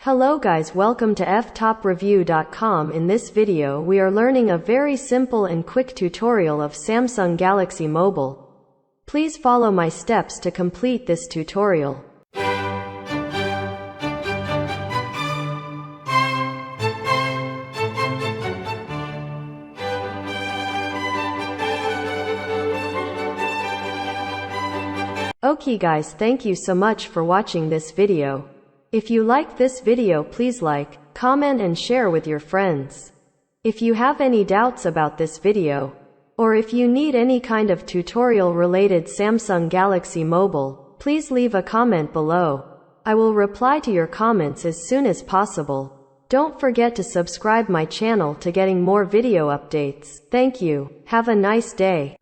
Hello guys, welcome to Ftopreview.com. In this video we are learning a very simple and quick tutorial of Samsung Galaxy Mobile. Please follow my steps to complete this tutorial. Okay guys, thank you so much for watching this video. If you like this video, please like, comment and share with your friends. If you have any doubts about this video, or if you need any kind of tutorial related Samsung Galaxy Mobile, please leave a comment below. I will reply to your comments as soon as possible. Don't forget to subscribe my channel to getting more video updates. Thank you. Have a nice day.